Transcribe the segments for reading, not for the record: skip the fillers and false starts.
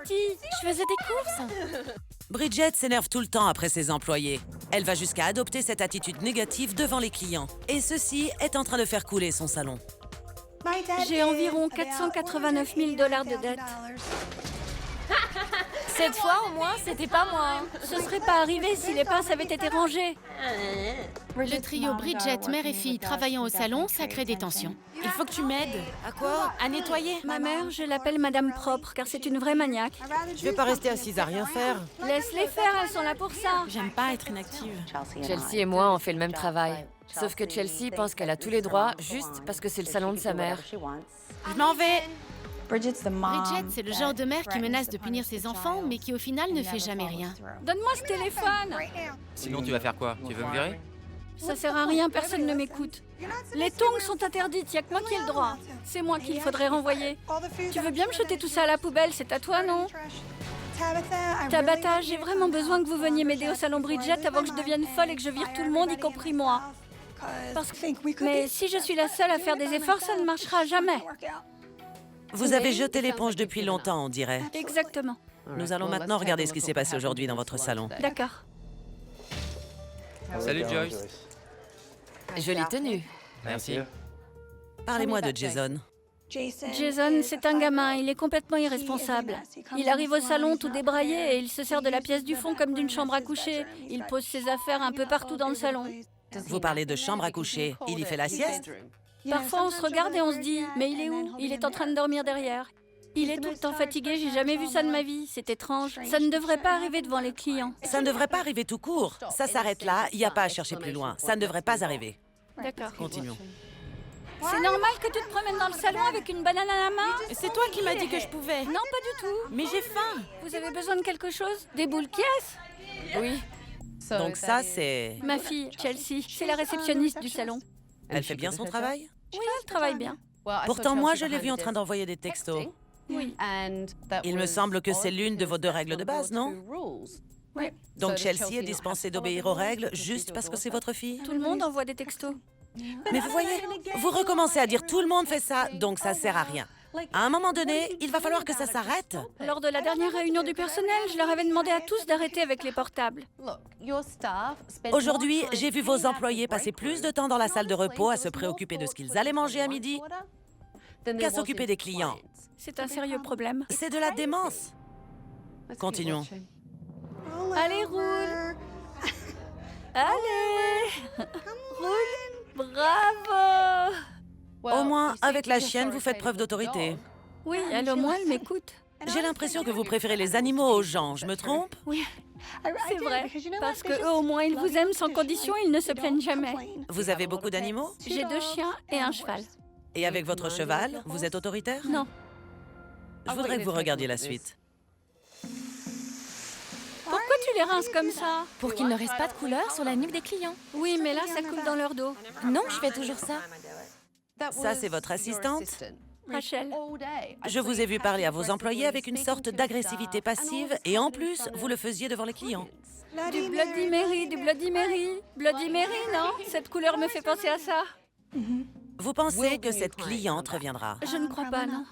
Betty. Je faisais des courses. Bridget s'énerve tout le temps après ses employés. Elle va jusqu'à adopter cette attitude négative devant les clients. Et ceci est en train de faire couler son salon. J'ai environ 489 000 $ de dette. Cette fois, au moins, c'était pas moi. Ce serait pas arrivé si les pinces avaient été rangées. Le trio Bridget, mère et fille travaillant au salon, ça crée des tensions. Il faut que tu m'aides. À quoi? À nettoyer. Ma mère, je l'appelle Madame Propre, car c'est une vraie maniaque. Je vais pas rester assise à rien faire. Laisse-les faire, elles sont là pour ça. J'aime pas être inactive. Chelsea et moi, on fait le même travail. Sauf que Chelsea pense qu'elle a tous les droits juste parce que c'est le salon de sa mère. Je m'en vais. Bridget, c'est le genre de mère qui menace de punir ses enfants, mais qui au final ne fait jamais rien. Donne-moi ce téléphone. Sinon, tu vas faire quoi? Tu veux me virer? Ça sert à rien, personne ne m'écoute. Les tongs sont interdites, y a que moi qui ai le droit. C'est moi qu'il faudrait renvoyer. Tu veux bien me jeter tout ça à la poubelle, c'est à toi, non? Tabitha, j'ai vraiment besoin que vous veniez m'aider au salon Bridget avant que je devienne folle et que je vire tout le monde, y compris moi. Mais si je suis la seule à faire des efforts, ça ne marchera jamais. Vous avez jeté l'éponge depuis longtemps, on dirait. Exactement. Nous allons maintenant regarder ce qui s'est passé aujourd'hui dans votre salon. D'accord. Salut Joyce. Jolie tenue. Merci. Parlez-moi de Jason. Jason, c'est un gamin, il est complètement irresponsable. Il arrive au salon tout débraillé et il se sert de la pièce du fond comme d'une chambre à coucher. Il pose ses affaires un peu partout dans le salon. Vous parlez de chambre à coucher. Il y fait la sieste? Parfois, on se regarde et on se dit « Mais il est où? Il est en train de dormir derrière. » Il est tout le temps fatigué, j'ai jamais vu ça de ma vie. C'est étrange. Ça ne devrait pas arriver devant les clients. Ça ne devrait pas arriver tout court. Ça s'arrête là, il n'y a pas à chercher plus loin. Ça ne devrait pas arriver. D'accord. Continuons. C'est normal que tu te promènes dans le salon avec une banane à la main? C'est toi qui m'as dit que je pouvais. Non, pas du tout. Mais j'ai faim. Vous avez besoin de quelque chose? Des boules caisses? Oui. Donc ça, c'est... Ma fille, Chelsea, c'est la réceptionniste du salon. Elle fait bien son travail? Oui, elle travaille bien. Pourtant, moi, je l'ai vue en train d'envoyer des textos. Oui. Il me semble que c'est l'une de vos 2 règles de base, non? Oui. Donc Chelsea est dispensée d'obéir aux règles juste parce que c'est votre fille? Tout le monde envoie des textos. Mais vous voyez, vous recommencez à dire tout le monde fait ça, donc ça sert à rien. À un moment donné, il va falloir que ça s'arrête. Lors de la dernière réunion du personnel, je leur avais demandé à tous d'arrêter avec les portables. Aujourd'hui, j'ai vu vos employés passer plus de temps dans la salle de repos à se préoccuper de ce qu'ils allaient manger à midi qu'à s'occuper des clients. C'est un sérieux problème. C'est de la démence. Continuons. Allez, roule. Allez. Roule. Bravo. Au moins, avec la chienne, vous faites preuve d'autorité. Oui, elle au moins, elle m'écoute. J'ai l'impression que vous préférez les animaux aux gens, je me trompe? Oui, c'est vrai. Parce que eux, au moins, ils vous aiment sans condition, ils ne se plaignent jamais. Vous avez beaucoup d'animaux? J'ai 2 chiens et un cheval. Et avec votre cheval, vous êtes autoritaire? Non. Je voudrais que vous regardiez la suite. Pourquoi tu les rinces comme ça? Pour qu'il ne reste pas de couleur sur la nuque des clients. Oui, mais là, ça coule dans leur dos. Non, je fais toujours ça. Ça, c'est votre assistante? Rachel. Je vous ai vu parler à vos employés avec une sorte d'agressivité passive et en plus, vous le faisiez devant les clients. Du Bloody Mary, du Bloody Mary. Bloody Mary, non? Cette couleur me fait penser à ça. Vous pensez que cette cliente reviendra? Je ne crois pas, non.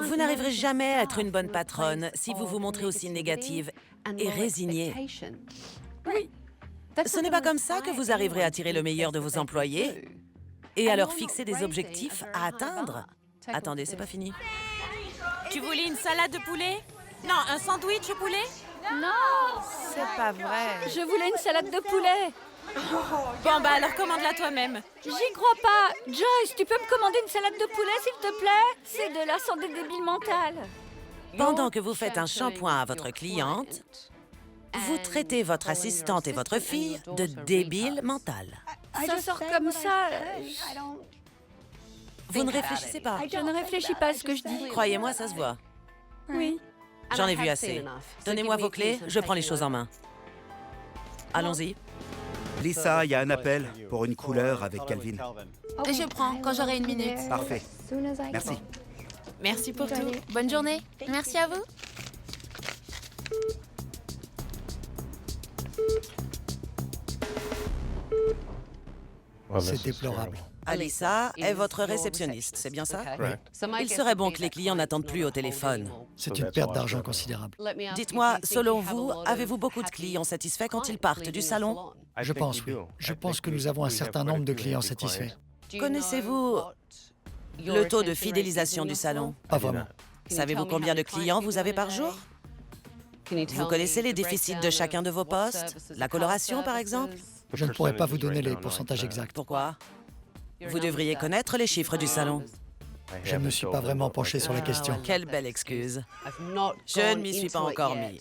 Vous n'arriverez jamais à être une bonne patronne si vous vous montrez aussi négative et résignée. Oui. Ce n'est pas comme ça que vous arriverez à tirer le meilleur de vos employés et à leur fixer des objectifs à atteindre. Attendez, c'est pas fini. Tu voulais une salade de poulet? Non, un sandwich au poulet? Non, C'est pas vrai. je voulais une salade de poulet. Bon, bah alors commande-la toi-même. J'y crois pas. Joyce, tu peux me commander une salade de poulet, s'il te plaît? C'est de la santé débile mentale. Pendant que vous faites un shampoing à votre cliente, vous traitez votre assistante et votre fille de débiles mentales. Ça sort comme ça. Vous ne réfléchissez pas. Je ne réfléchis pas à ce que je dis. Croyez-moi, ça se voit. Oui. J'en ai vu assez. Donnez-moi vos clés, je prends les choses en main. Allons-y. Lisa, il y a un appel pour une couleur avec Calvin. Je prends quand j'aurai 1 minute. Parfait. Merci. Merci pour tout. Bonne journée. Merci à vous. C'est déplorable. Alissa est votre réceptionniste, c'est bien ça? Il serait bon que les clients n'attendent plus au téléphone. C'est une perte d'argent considérable. Dites-moi, selon vous, avez-vous beaucoup de clients satisfaits quand ils partent du salon? Je pense, oui. Je pense que nous avons un certain nombre de clients satisfaits. Connaissez-vous le taux de fidélisation du salon? Pas vraiment. Savez-vous combien de clients vous avez par jour? Vous connaissez les déficits de chacun de vos postes? La coloration, par exemple? Je ne pourrais pas vous donner les pourcentages exacts. Pourquoi? Vous devriez connaître les chiffres du salon. Je ne me suis pas vraiment penché sur la question. Quelle belle excuse. Je ne m'y suis pas encore mis.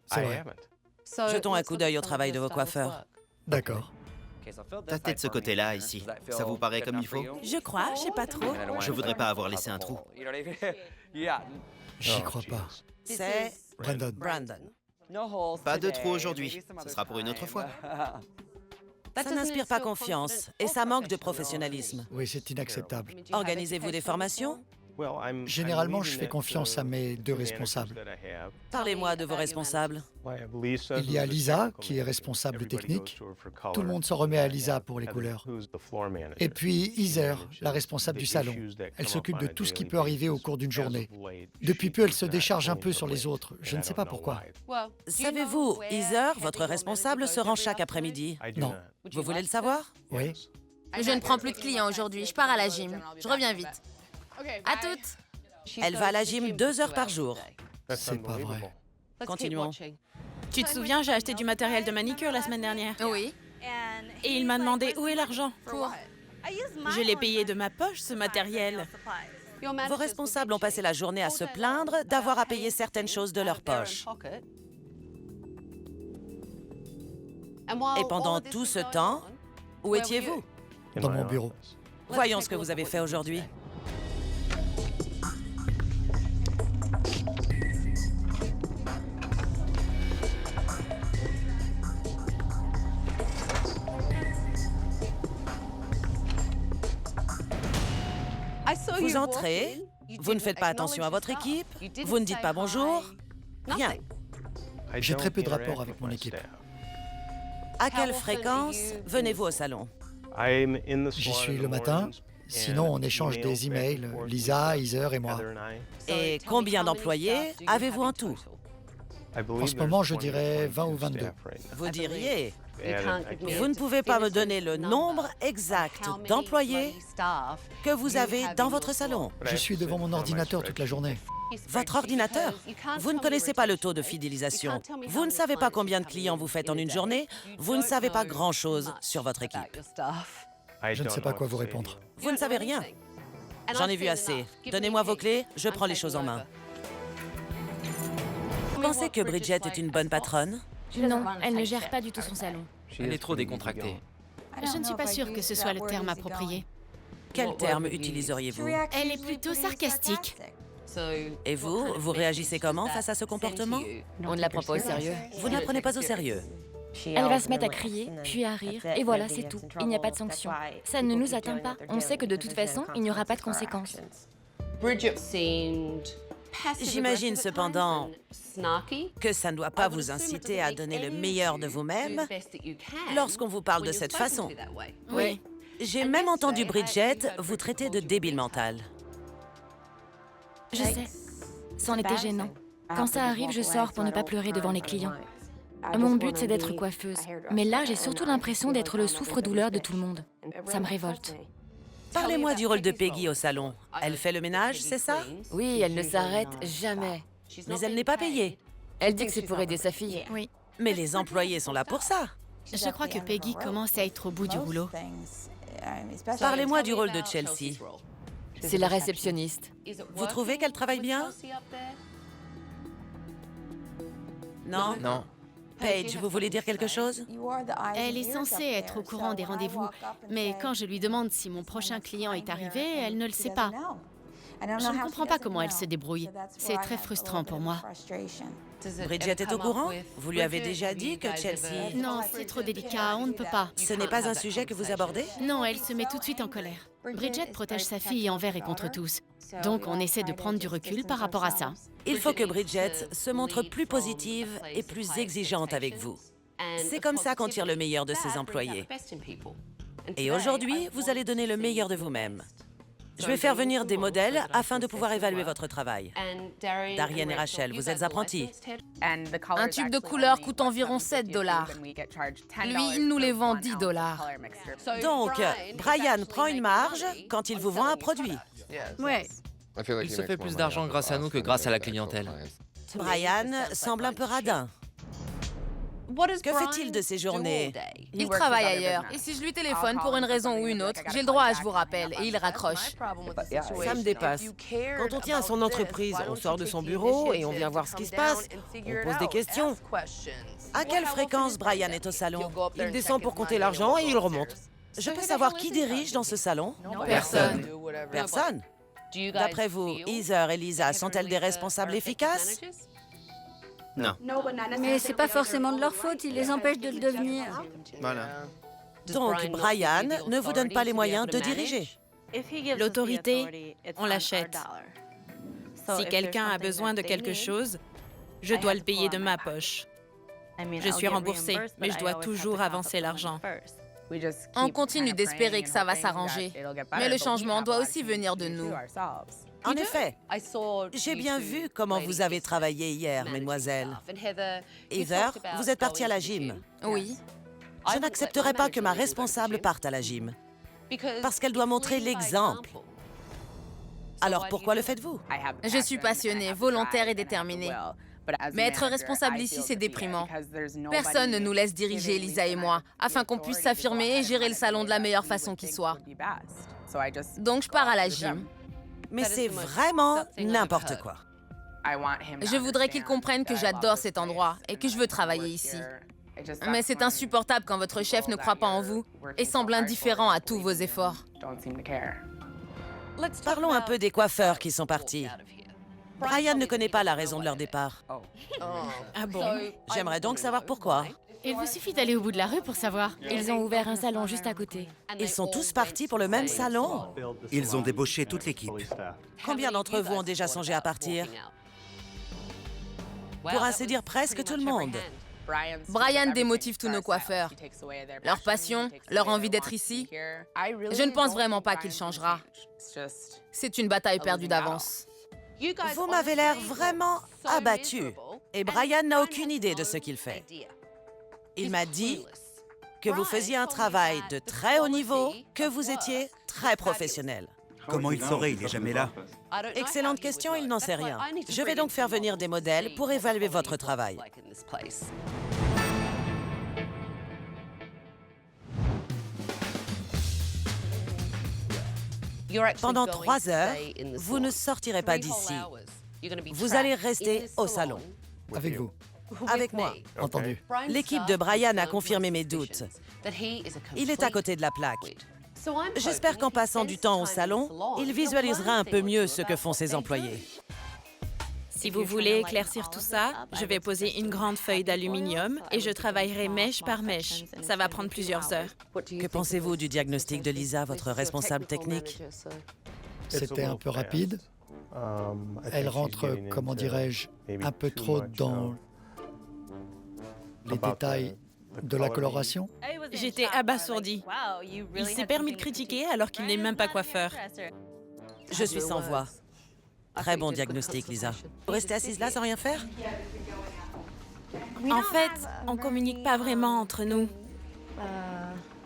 C'est vrai. Jetons un coup d'œil au travail de vos coiffeurs. D'accord. Tâtez de ce côté-là, ici. Ça vous paraît comme il faut? Je crois, je sais pas trop. Je voudrais pas avoir laissé un trou. J'y crois pas. C'est Brandon. Brandon. Pas de trou aujourd'hui. Ce sera pour une autre fois. Ça n'inspire pas confiance et ça manque de professionnalisme. Oui, c'est inacceptable. Organisez-vous des formations? Généralement, je fais confiance à mes deux responsables. Parlez-moi de vos responsables. Il y a Lisa, qui est responsable technique. Tout le monde s'en remet à Lisa pour les couleurs. Et puis Heather, la responsable du salon. Elle s'occupe de tout ce qui peut arriver au cours d'une journée. Depuis peu, elle se décharge un peu sur les autres. Je ne sais pas pourquoi. Savez-vous, Heather, votre responsable, se rend chaque après-midi? Non. Vous voulez le savoir? Oui. Je ne prends plus de clients aujourd'hui, je pars à la gym. Je reviens vite. À toutes. Elle va à la gym 2 heures par jour. C'est pas vrai. Continuons. Tu te souviens, j'ai acheté du matériel de manicure la semaine dernière. Oui. Et il m'a demandé où est l'argent. Pour. Je l'ai payé de ma poche, ce matériel. Vos responsables ont passé la journée à se plaindre d'avoir à payer certaines choses de leur poche. Et pendant tout ce temps, où étiez-vous? Dans mon bureau. Voyons ce que vous avez fait aujourd'hui. Vous entrez, vous ne faites pas attention à votre équipe, vous ne dites pas bonjour, rien. J'ai très peu de rapport avec mon équipe. À quelle fréquence venez-vous au salon? J'y suis le matin. Sinon, on échange des emails, Lisa, Heather et moi. Et combien d'employés avez-vous en tout? En ce moment, je dirais 20 ou 22. Vous diriez? Vous ne pouvez pas me donner le nombre exact d'employés que vous avez dans votre salon. Je suis devant mon ordinateur toute la journée. Votre ordinateur? Vous ne connaissez pas le taux de fidélisation. Vous ne savez pas combien de clients vous faites en une journée. Vous ne savez pas grand-chose sur votre équipe. Je ne sais pas quoi vous répondre. Vous ne savez rien. J'en ai vu assez. Donnez-moi vos clés, je prends les choses en main. Vous pensez que Bridget est une bonne patronne? Non, elle ne gère pas du tout son salon. Elle est trop décontractée. Je ne suis pas sûre que ce soit le terme approprié. Quel terme utiliseriez-vous? Elle est plutôt sarcastique. Et vous, vous réagissez comment face à ce comportement? On ne la prend pas au sérieux. Vous ne la prenez pas au sérieux. Elle va se mettre à crier, puis à rire, et voilà, c'est tout. Il n'y a pas de sanction. Ça ne nous atteint pas. On sait que de toute façon, il n'y aura pas de conséquences. J'imagine cependant que ça ne doit pas vous inciter à donner le meilleur de vous-même lorsqu'on vous parle de cette façon. Oui. J'ai même entendu Bridget vous traiter de débile mental. Je sais. C'en était gênant. Quand ça arrive, je sors pour ne pas pleurer devant les clients. Mon but, c'est d'être coiffeuse. Mais là, j'ai surtout l'impression d'être le souffre-douleur de tout le monde. Ça me révolte. Parlez-moi du rôle de Peggy au salon. Elle fait le ménage, c'est ça? Oui, elle ne s'arrête jamais. Mais elle n'est pas payée. Elle dit que c'est pour aider sa fille. Oui. Mais les employés sont là pour ça. Je crois que Peggy commence à être au bout du rouleau. Parlez-moi du rôle de Chelsea. C'est la réceptionniste. Vous trouvez qu'elle travaille bien? Non? Non. Paige, vous voulez dire quelque chose? Elle est censée être au courant des rendez-vous, mais quand je lui demande si mon prochain client est arrivé, elle ne le sait pas. Je ne comprends pas comment elle se débrouille. C'est très frustrant pour moi. Bridget est au courant? Vous lui avez déjà dit que Chelsea... Non, c'est trop délicat, on ne peut pas. Ce n'est pas un sujet que vous abordez? Non, elle se met tout de suite en colère. Bridget protège sa fille envers et contre tous. Donc on essaie de prendre du recul par rapport à ça. Il faut que Bridget se montre plus positive et plus exigeante avec vous. C'est comme ça qu'on tire le meilleur de ses employés. Et aujourd'hui, vous allez donner le meilleur de vous-même. Je vais faire venir des modèles afin de pouvoir évaluer votre travail. Darian et Rachel, vous êtes apprentis. Un tube de couleur coûte environ 7 $. Lui, il nous les vend 10 $. Donc, Brian prend une marge quand il vous vend un produit. Ouais. Il se fait plus d'argent grâce à nous que grâce à la clientèle. Brian semble un peu radin. Que fait-il de ses journées? Il travaille ailleurs. Et si je lui téléphone pour une raison ou une autre, j'ai le droit à je vous rappelle. Et il raccroche. Ça me dépasse. Quand on tient à son entreprise, on sort de son bureau et on vient voir ce qui se passe. On pose des questions. À quelle fréquence Brian est au salon? Il descend pour compter l'argent et il remonte. Je peux savoir qui dirige dans ce salon? Personne. Personne? D'après vous, Heather et Lisa sont-elles des responsables efficaces? Non. Mais c'est pas forcément de leur faute, ils les empêchent de le devenir. Voilà. Donc, Brian ne vous donne pas les moyens de diriger. L'autorité, on l'achète. Si quelqu'un a besoin de quelque chose, je dois le payer de ma poche. Je suis remboursée, mais je dois toujours avancer l'argent. On continue d'espérer que ça va s'arranger. Mais le changement doit aussi venir de nous. En effet, j'ai bien vu comment vous avez travaillé hier, mesdemoiselles. Heather, vous êtes partie à la gym. Oui. Je n'accepterai pas que ma responsable parte à la gym, parce qu'elle doit montrer l'exemple. Alors pourquoi le faites-vous? Je suis passionnée, volontaire et déterminée. Mais être responsable ici, c'est déprimant. Personne ne nous laisse diriger, Lisa et moi, afin qu'on puisse s'affirmer et gérer le salon de la meilleure façon qui soit. Donc je pars à la gym. Mais c'est vraiment n'importe quoi. Je voudrais qu'ils comprennent que j'adore cet endroit et que je veux travailler ici. Mais c'est insupportable quand votre chef ne croit pas en vous et semble indifférent à tous vos efforts. Parlons un peu des coiffeurs qui sont partis. Brian ne connaît pas la raison de leur départ. Ah bon? J'aimerais donc savoir pourquoi. Il vous suffit d'aller au bout de la rue pour savoir. Ils ont ouvert un salon juste à côté. Ils sont tous partis pour le même salon. Ils ont débauché toute l'équipe. Combien d'entre vous ont déjà songé à partir? Pour ainsi dire, presque tout le monde. Brian démotive tous nos coiffeurs. Leur passion, leur envie d'être ici. Je ne pense vraiment pas qu'il changera. C'est une bataille perdue d'avance. Vous m'avez l'air vraiment abattu. Et Brian n'a aucune idée de ce qu'il fait. Il m'a dit que vous faisiez un travail de très haut niveau, que vous étiez très professionnel. Comment il saurait? Il n'est jamais là. Excellente question, il n'en sait rien. Je vais donc faire venir des modèles pour évaluer votre travail. Pendant 3 heures, vous ne sortirez pas d'ici. Vous allez rester au salon. Avec vous. Avec moi. Entendu. L'équipe de Brian a confirmé mes doutes. Il est à côté de la plaque. J'espère qu'en passant du temps au salon, il visualisera un peu mieux ce que font ses employés. Si vous voulez éclaircir tout ça, je vais poser une grande feuille d'aluminium et je travaillerai mèche par mèche. Ça va prendre plusieurs heures. Que pensez-vous du diagnostic de Lisa, votre responsable technique? C'était un peu rapide. Elle rentre, comment dirais-je, un peu trop dans les détails de la coloration. J'étais abasourdie. Il s'est permis de critiquer alors qu'il n'est même pas coiffeur. Je suis sans voix. Très bon diagnostic, Lisa. Vous restez assise là sans rien faire? En fait, on communique pas vraiment entre nous.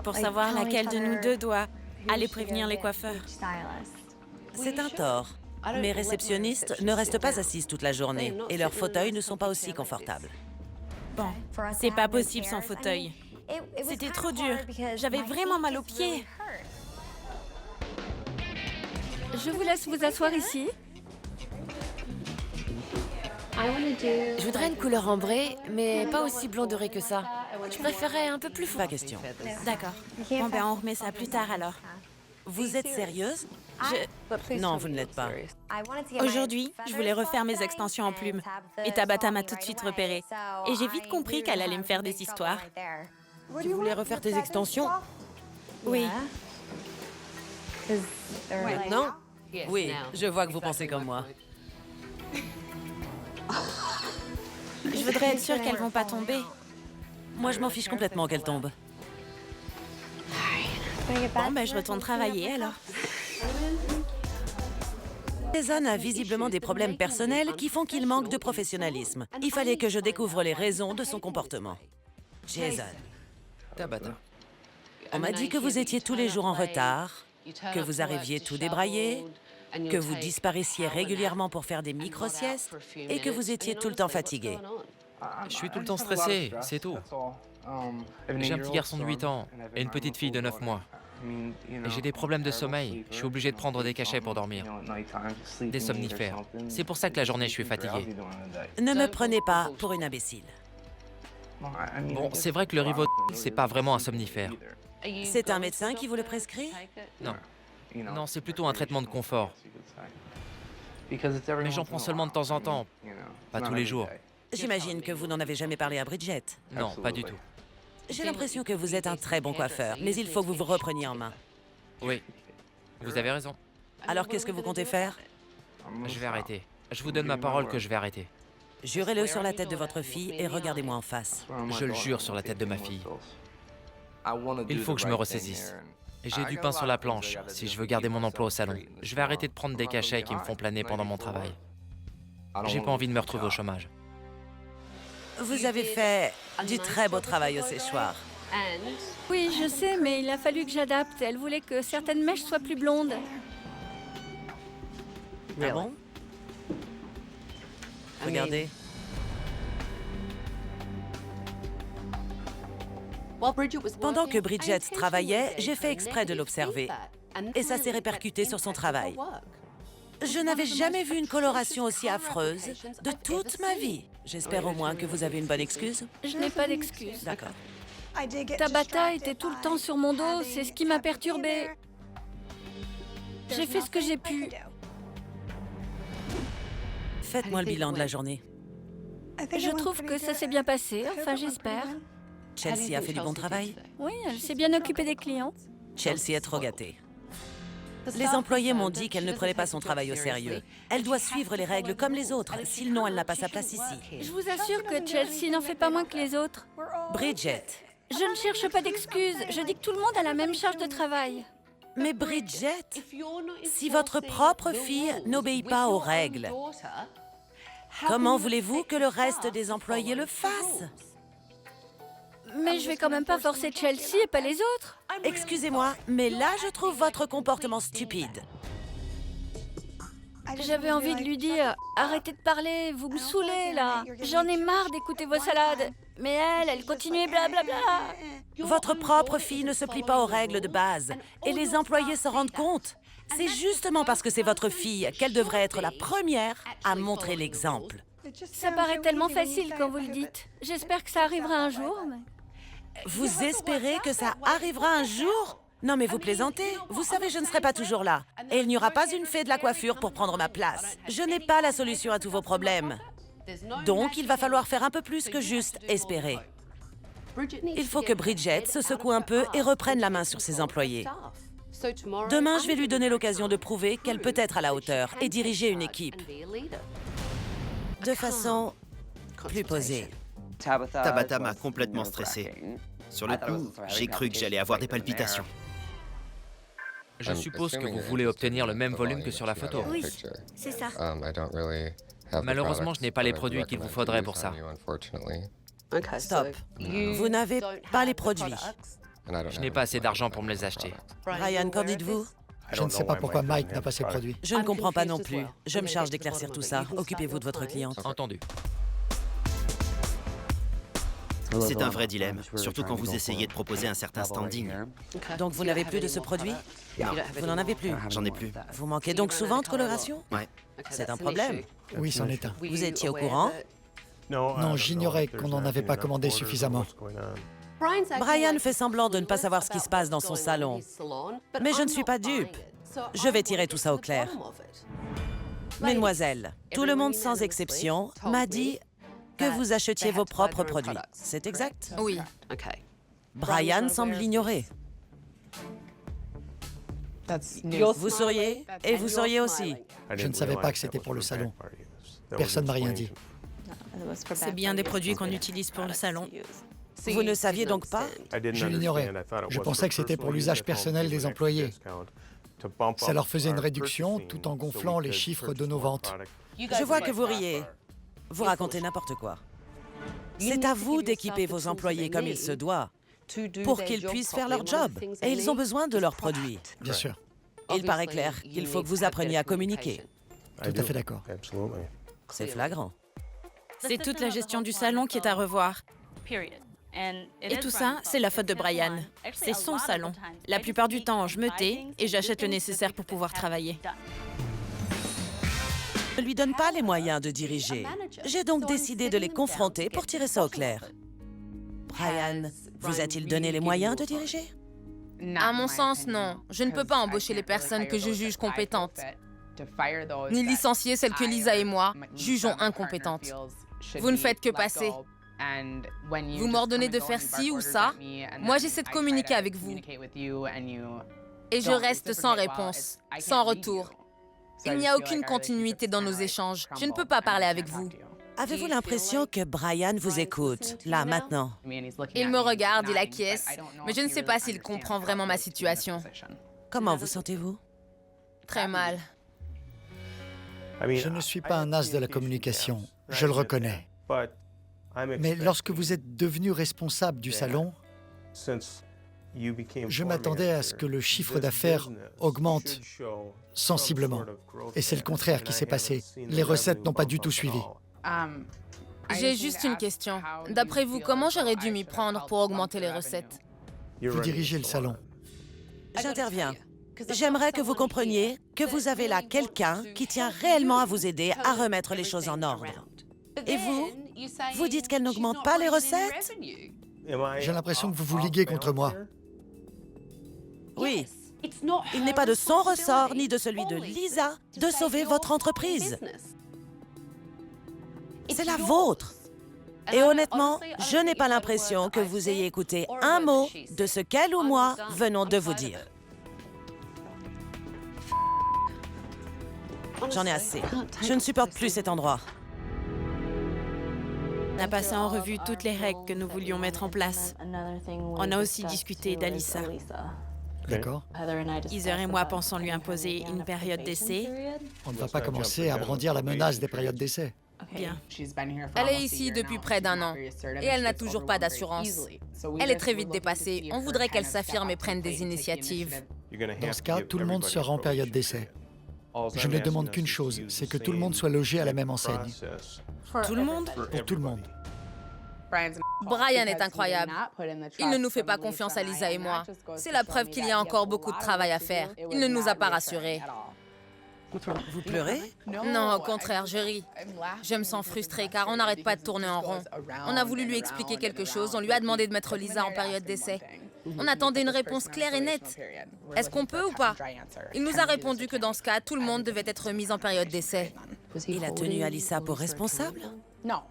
Pour savoir laquelle de nous deux doit aller prévenir les coiffeurs. C'est un tort. Mes réceptionnistes ne restent pas assises toute la journée et leurs fauteuils ne sont pas aussi confortables. Bon, c'est pas possible sans fauteuil. C'était trop dur. J'avais vraiment mal aux pieds. Je vous laisse vous asseoir ici. Je voudrais une couleur ambrée, mais pas aussi blond doré que ça. Je préférerais un peu plus fou. Pas question. D'accord. Bon, ben on remet ça plus tard alors. Vous êtes sérieuse? Non, vous ne l'êtes pas. Aujourd'hui, je voulais refaire mes extensions en plumes. Et Tabata m'a tout de suite repérée. Et j'ai vite compris qu'elle allait me faire des histoires. Tu voulais refaire tes extensions? Oui. Maintenant? Oui, je vois que vous pensez comme moi. Je voudrais être sûre qu'elles vont pas tomber. Moi, je m'en fiche complètement qu'elle tombe. Bon, ben je retourne travailler alors. Jason a visiblement des problèmes personnels qui font qu'il manque de professionnalisme. Il fallait que je découvre les raisons de son comportement. Jason, Tabata. on m'a dit que vous étiez tous les jours en retard, que vous arriviez tout débraillé, que vous disparaissiez régulièrement pour faire des micro-siestes et que vous étiez tout le temps fatigué. Je suis tout le temps stressé, c'est tout. J'ai un petit garçon de 8 ans et une petite fille de 9 mois. Et j'ai des problèmes de sommeil. Je suis obligé de prendre des cachets pour dormir. Des somnifères. C'est pour ça que la journée, je suis fatigué. Ne me prenez pas pour une imbécile. Bon, c'est vrai que le Rivotril, c'est pas vraiment un somnifère. C'est un médecin qui vous le prescrit? Non. Non, c'est plutôt un traitement de confort. Mais j'en prends seulement de temps en temps, pas tous les jours. J'imagine que vous n'en avez jamais parlé à Bridget. Non, pas du tout. J'ai l'impression que vous êtes un très bon coiffeur, mais il faut que vous vous repreniez en main. Oui, vous avez raison. Alors qu'est-ce que vous comptez faire? Je vais arrêter. Je vous donne ma parole que je vais arrêter. Jurez-le sur la tête de votre fille et regardez-moi en face. Je le jure sur la tête de ma fille. Il faut que je me ressaisisse. Et j'ai du pain sur la planche si je veux garder mon emploi au salon. Je vais arrêter de prendre des cachets qui me font planer pendant mon travail. J'ai pas envie de me retrouver au chômage. Vous avez fait du très beau travail au séchoir. Oui, je sais, mais il a fallu que j'adapte. Elle voulait que certaines mèches soient plus blondes. Ah bon? Regardez. Pendant que Bridget travaillait, j'ai fait exprès de l'observer. Et ça s'est répercuté sur son travail. Je n'avais jamais vu une coloration aussi affreuse de toute ma vie. J'espère au moins que vous avez une bonne excuse. Je n'ai pas d'excuse. D'accord. Tabata était tout le temps sur mon dos, c'est ce qui m'a perturbée. J'ai fait ce que j'ai pu. Faites-moi le bilan de la journée. Je trouve que ça s'est bien passé, enfin j'espère. Chelsea a fait du bon travail. Oui, elle s'est bien occupée des clients. Chelsea est trop gâtée. Les employés m'ont dit qu'elle ne prenait pas son travail au sérieux. Elle doit suivre les règles comme les autres, sinon elle n'a pas sa place ici. Je vous assure que Chelsea n'en fait pas moins que les autres. Bridget. Je ne cherche pas d'excuses, je dis que tout le monde a la même charge de travail. Mais Bridget, si votre propre fille n'obéit pas aux règles, comment voulez-vous que le reste des employés le fassent? Mais je vais quand même pas forcer Chelsea et pas les autres. Excusez-moi, mais là je trouve votre comportement stupide. J'avais envie de lui dire « Arrêtez de parler, vous me saoulez là. J'en ai marre d'écouter vos salades. » Mais elle continuait blablabla. Votre propre fille ne se plie pas aux règles de base. Et les employés se rendent compte. C'est justement parce que c'est votre fille qu'elle devrait être la première à montrer l'exemple. Ça paraît tellement facile quand vous le dites. J'espère que ça arrivera un jour. Mais... Vous espérez que ça arrivera un jour? Non mais vous plaisantez. Vous savez, je ne serai pas toujours là. Et il n'y aura pas une fée de la coiffure pour prendre ma place. Je n'ai pas la solution à tous vos problèmes. Donc, il va falloir faire un peu plus que juste espérer. Il faut que Bridget se secoue un peu et reprenne la main sur ses employés. Demain, je vais lui donner l'occasion de prouver qu'elle peut être à la hauteur et diriger une équipe. De façon plus posée. Tabata m'a complètement stressé. Sur le coup, j'ai cru que j'allais avoir des palpitations. Je suppose que vous voulez obtenir le même volume que sur la photo. Oui, c'est ça. Malheureusement, je n'ai pas les produits qu'il vous faudrait pour ça. Stop. Vous n'avez pas les produits. Je n'ai pas assez d'argent pour me les acheter. Ryan, qu'en dites-vous? Je ne sais pas pourquoi Mike n'a pas ses produits. Je ne comprends pas non plus. Je me charge d'éclaircir tout ça. Occupez-vous de votre cliente. Entendu. C'est un vrai dilemme, surtout quand vous essayez de proposer un certain standing. Donc vous n'avez plus de ce produit? Non. Vous n'en avez plus? J'en ai plus. Vous manquez donc souvent de coloration? Ouais. C'est un problème. Oui, c'en est un. Vous étiez au courant? Non, j'ignorais qu'on n'en avait pas commandé suffisamment. Brian fait semblant de ne pas savoir ce qui se passe dans son salon. Mais je ne suis pas dupe. Je vais tirer tout ça au clair. Mesdemoiselles, tout le monde sans exception m'a dit que vous achetiez vos propres produits. C'est exact? Oui. Brian semble l'ignorer. Vous sauriez, et vous sauriez aussi. Je ne savais pas que c'était pour le salon. Personne m'a rien dit. C'est bien des produits qu'on utilise pour le salon. Vous ne saviez donc pas? Je l'ignorais. Je pensais que c'était pour l'usage personnel des employés. Ça leur faisait une réduction tout en gonflant les chiffres de nos ventes. Je vois que vous riez. Vous racontez n'importe quoi. C'est à vous d'équiper vos employés comme il se doit, pour qu'ils puissent faire leur job. Et ils ont besoin de leurs produits. Bien sûr. Il paraît clair qu'il faut que vous appreniez à communiquer. Tout à fait d'accord. C'est flagrant. C'est toute la gestion du salon qui est à revoir. Et tout ça, c'est la faute de Brian. C'est son salon. La plupart du temps, je me tais et j'achète le nécessaire pour pouvoir travailler. Ne lui donne pas les moyens de diriger. J'ai donc décidé de les confronter pour tirer ça au clair. Brian, vous a-t-il donné les moyens de diriger? À mon sens, non. Je ne peux pas embaucher les personnes que je juge compétentes, ni licencier celles que Lisa et moi jugeons incompétentes. Vous ne faites que passer. Vous m'ordonnez de faire ci ou ça. Moi, j'essaie de communiquer avec vous. Et je reste sans réponse, sans retour. Il n'y a aucune continuité dans nos échanges. Je ne peux pas parler avec vous. Avez-vous l'impression que Brian vous écoute, là, maintenant? Il me regarde, il acquiesce, mais je ne sais pas s'il comprend vraiment ma situation. Comment vous sentez-vous? Très mal. Je ne suis pas un as de la communication, je le reconnais. Mais lorsque vous êtes devenu responsable du salon, je m'attendais à ce que le chiffre d'affaires augmente sensiblement. Et c'est le contraire qui s'est passé. Les recettes n'ont pas du tout suivi. J'ai juste une question. D'après vous, comment j'aurais dû m'y prendre pour augmenter les recettes? Vous dirigez le salon. J'interviens. J'aimerais que vous compreniez que vous avez là quelqu'un qui tient réellement à vous aider à remettre les choses en ordre. Et vous dites qu'elle n'augmente pas les recettes? J'ai l'impression que vous vous liguez contre moi. Oui. Il n'est pas de son ressort, ni de celui de Lisa, de sauver votre entreprise. C'est la vôtre. Et honnêtement, je n'ai pas l'impression que vous ayez écouté un mot de ce qu'elle ou moi venons de vous dire. J'en ai assez. Je ne supporte plus cet endroit. On a passé en revue toutes les règles que nous voulions mettre en place. On a aussi discuté d'Alyssa. D'accord. Heather et moi pensons lui imposer une période d'essai. On ne va pas commencer à brandir la menace des périodes d'essai. Bien. Elle est ici depuis près d'1 an et elle n'a toujours pas d'assurance. Elle est très vite dépassée. On voudrait qu'elle s'affirme et prenne des initiatives. Dans ce cas, tout le monde sera en période d'essai. Je ne demande qu'une chose, c'est que tout le monde soit logé à la même enseigne. Tout le monde? Pour tout le monde. Brian est incroyable. Il ne nous fait pas confiance à Lisa et moi. C'est la preuve qu'il y a encore beaucoup de travail à faire. Il ne nous a pas rassurés. Vous pleurez? Non, au contraire, je ris. Je me sens frustrée car on n'arrête pas de tourner en rond. On a voulu lui expliquer quelque chose, on lui a demandé de mettre Lisa en période d'essai. On attendait une réponse claire et nette. Est-ce qu'on peut ou pas? Il nous a répondu que dans ce cas, tout le monde devait être mis en période d'essai. Il a tenu Alyssa pour responsable? Non,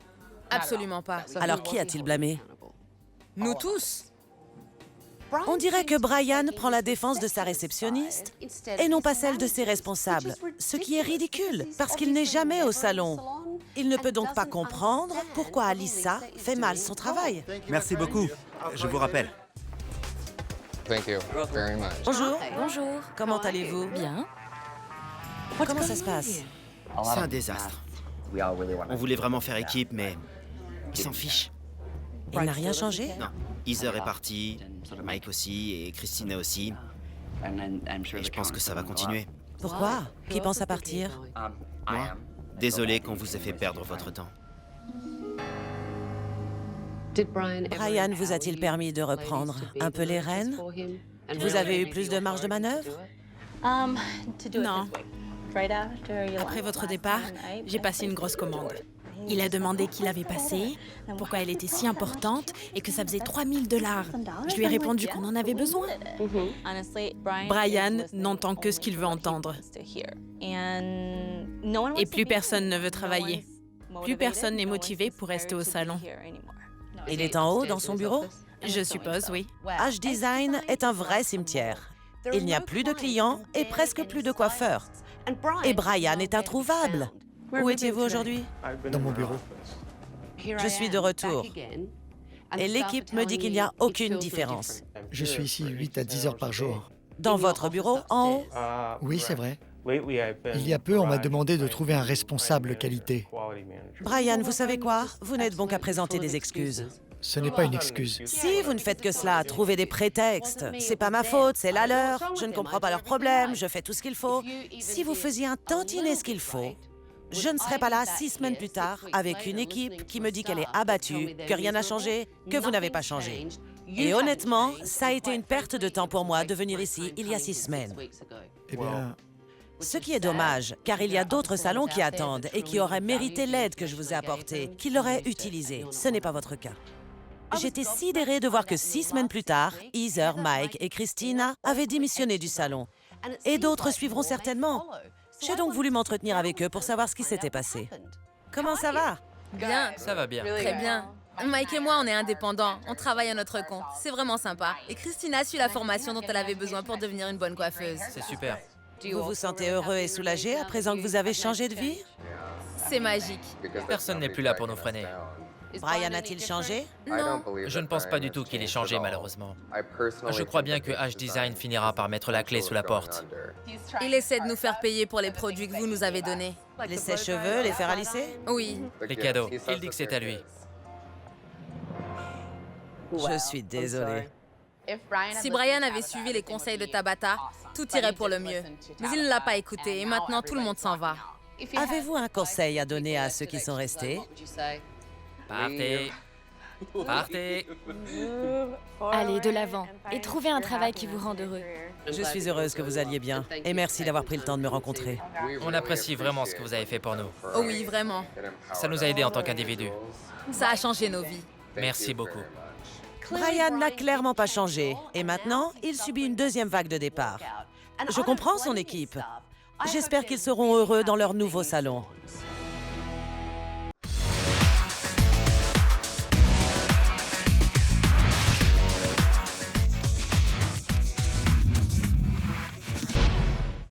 absolument pas. Alors qui a-t-il blâmé? Nous tous. On dirait que Brian prend la défense de sa réceptionniste et non pas celle de ses responsables, ce qui est ridicule parce qu'il n'est jamais au salon. Il ne peut donc pas comprendre pourquoi Alyssa fait mal son travail. Merci beaucoup. Je vous rappelle. Bonjour. Bonjour. Comment allez-vous? Bien. Comment ça se passe? C'est un désastre. On voulait vraiment faire équipe, mais ils s'en fichent. Il n'a rien changé? Non. Heather est partie, Mike aussi, et Christina aussi. Et je pense que ça va continuer. Pourquoi? Qui pense à partir? Moi? Désolé qu'on vous ait fait perdre votre temps. Brian vous a-t-il permis de reprendre un peu les rênes? Vous avez eu plus de marge de manœuvre? Non. Après votre départ, j'ai passé une grosse commande. Il a demandé qui l'avait passée, pourquoi elle était si importante et que ça faisait $3000. Je lui ai répondu qu'on en avait besoin. Brian n'entend que ce qu'il veut entendre. Et plus personne ne veut travailler. Plus personne n'est motivé pour rester au salon. Il est en haut dans son bureau? Je suppose, oui. H-Design est un vrai cimetière. Il n'y a plus de clients et presque plus de coiffeurs. Et Brian est introuvable. Où étiez-vous aujourd'hui? Dans mon bureau. Je suis de retour. Et l'équipe me dit qu'il n'y a aucune différence. Je suis ici 8 à 10 heures par jour. Dans votre bureau, en haut? Oui, c'est vrai. Il y a peu, on m'a demandé de trouver un responsable qualité. Brian, vous savez quoi? Vous n'êtes bon qu'à présenter des excuses. Ce n'est pas une excuse. Si vous ne faites que cela, trouver des prétextes. C'est pas ma faute, c'est la leur. Je ne comprends pas leurs problèmes, je fais tout ce qu'il faut. Si vous faisiez un tantinet ce qu'il faut, je ne serais pas là 6 semaines plus tard avec une équipe qui me dit qu'elle est abattue, que rien n'a changé, que vous n'avez pas changé. Et honnêtement, ça a été une perte de temps pour moi de venir ici il y a 6 semaines. Eh bien, Ce qui est dommage, car il y a d'autres salons qui attendent et qui auraient mérité l'aide que je vous ai apportée, qui l'auraient utilisée. Ce n'est pas votre cas. J'étais sidérée de voir que 6 semaines plus tard, Heather, Mike et Christina avaient démissionné du salon. Et d'autres suivront certainement. J'ai donc voulu m'entretenir avec eux pour savoir ce qui s'était passé. Comment ça va? Bien. Ça va bien. Très bien. Mike et moi, on est indépendants. On travaille à notre compte. C'est vraiment sympa. Et Christina suit la formation dont elle avait besoin pour devenir une bonne coiffeuse. C'est super. Vous vous sentez heureux et soulagé à présent que vous avez changé de vie? C'est magique. Personne n'est plus là pour nous freiner. Brian a-t-il changé? Non. Je ne pense pas du tout qu'il ait changé, malheureusement. Je crois bien que H-Design finira par mettre la clé sous la porte. Il essaie de nous faire payer pour les produits que vous nous avez donnés. Les sèche-cheveux, les fers à lisser? Oui. Les cadeaux, il dit que c'est à lui. Je suis désolée. Si Brian avait suivi les conseils de Tabata, tout irait pour le mieux. Mais il ne l'a pas écouté et maintenant tout le monde s'en va. Avez-vous un conseil à donner à ceux qui sont restés? Partez. Partez. Allez, de l'avant. Et trouvez un travail qui vous rende heureux. Je suis heureuse que vous alliez bien. Et merci d'avoir pris le temps de me rencontrer. On apprécie vraiment ce que vous avez fait pour nous. Oh oui, vraiment. Ça nous a aidés en tant qu'individus. Ça a changé nos vies. Merci beaucoup. Brian n'a clairement pas changé. Et maintenant, il subit une deuxième vague de départ. Je comprends son équipe. J'espère qu'ils seront heureux dans leur nouveau salon.